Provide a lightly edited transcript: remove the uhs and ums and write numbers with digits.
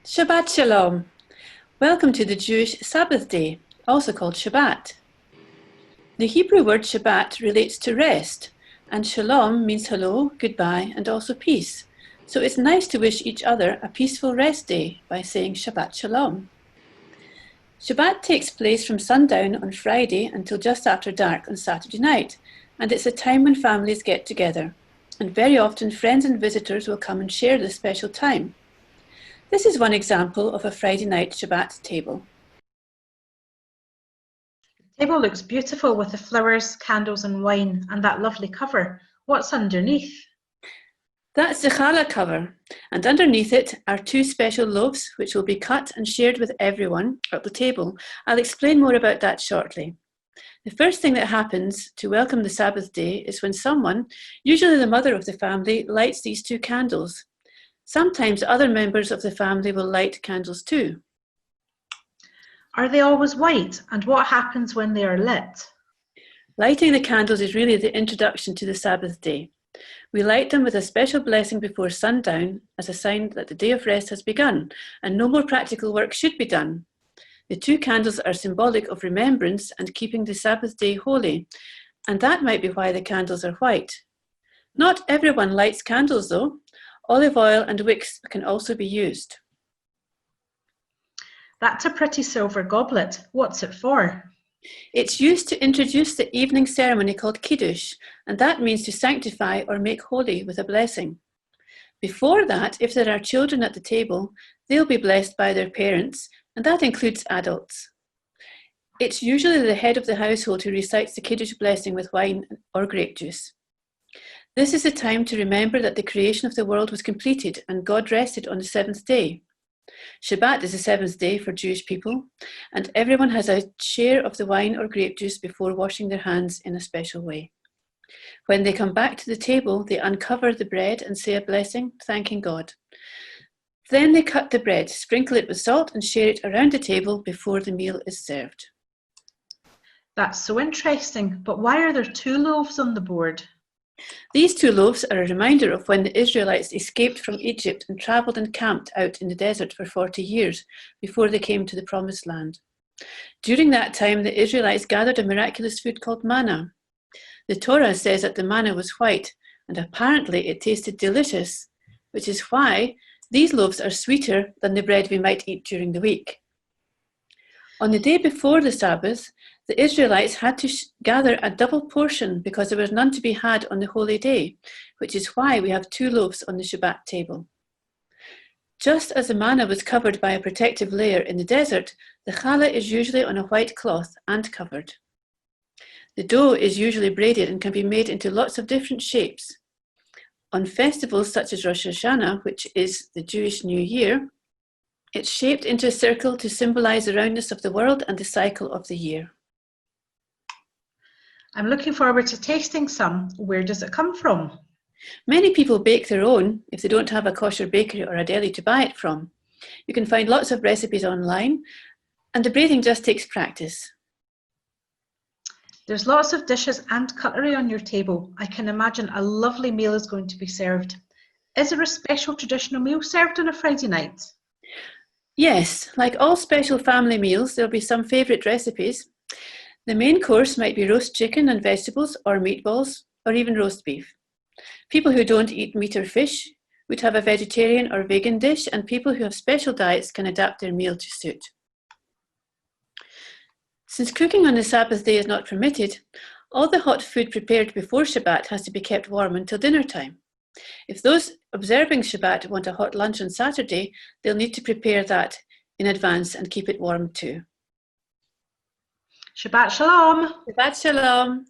Shabbat Shalom. Welcome to the Jewish Sabbath day, also called Shabbat. The Hebrew word Shabbat relates to rest, and Shalom means hello, goodbye, and also peace. So it's nice to wish each other a peaceful rest day by saying Shabbat Shalom. Shabbat takes place from sundown on Friday until just after dark on Saturday night, and it's a time when families get together. And very often friends and visitors will come and share this special time. This is one example of a Friday night Shabbat table. The table looks beautiful with the flowers, candles and wine and that lovely cover. What's underneath? That's the challah cover, and underneath it are two special loaves which will be cut and shared with everyone at the table. I'll explain more about that shortly. The first thing that happens to welcome the Sabbath day is when someone, usually the mother of the family, lights these two candles. Sometimes other members of the family will light candles too. Are they always white? And what happens when they are lit? Lighting the candles is really the introduction to the Sabbath day. We light them with a special blessing before sundown as a sign that the day of rest has begun and no more practical work should be done. The two candles are symbolic of remembrance and keeping the Sabbath day holy, and that might be why the candles are white. Not everyone lights candles though. Olive oil and wicks can also be used. That's a pretty silver goblet. What's it for? It's used to introduce the evening ceremony called Kiddush, and that means to sanctify or make holy with a blessing. Before that, if there are children at the table, they'll be blessed by their parents, and that includes adults. It's usually the head of the household who recites the Kiddush blessing with wine or grape juice. This is the time to remember that the creation of the world was completed and God rested on the seventh day. Shabbat is the seventh day for Jewish people, and everyone has a share of the wine or grape juice before washing their hands in a special way. When they come back to the table, they uncover the bread and say a blessing, thanking God. Then they cut the bread, sprinkle it with salt, and share it around the table before the meal is served. That's so interesting, but why are there two loaves on the board? These two loaves are a reminder of when the Israelites escaped from Egypt and travelled and camped out in the desert for 40 years before they came to the Promised Land. During that time, the Israelites gathered a miraculous food called manna. The Torah says that the manna was white, and apparently it tasted delicious, which is why these loaves are sweeter than the bread we might eat during the week. On the day before the Sabbath, the Israelites had to gather a double portion because there was none to be had on the holy day, which is why we have two loaves on the Shabbat table. Just as the manna was covered by a protective layer in the desert, the challah is usually on a white cloth and covered. The dough is usually braided and can be made into lots of different shapes. On festivals such as Rosh Hashanah, which is the Jewish New Year, it's shaped into a circle to symbolize the roundness of the world and the cycle of the year. I'm looking forward to tasting some. Where does it come from? Many people bake their own if they don't have a kosher bakery or a deli to buy it from. You can find lots of recipes online, and the braiding just takes practice. There's lots of dishes and cutlery on your table. I can imagine a lovely meal is going to be served. Is there a special traditional meal served on a Friday night? Yes, like all special family meals, there'll be some favourite recipes. The main course might be roast chicken and vegetables, or meatballs, or even roast beef. People who don't eat meat or fish would have a vegetarian or vegan dish, and people who have special diets can adapt their meal to suit. Since cooking on the Sabbath day is not permitted, all the hot food prepared before Shabbat has to be kept warm until dinner time. If those observing Shabbat want a hot lunch on Saturday, they'll need to prepare that in advance and keep it warm too. Shabbat Shalom! Shabbat Shalom!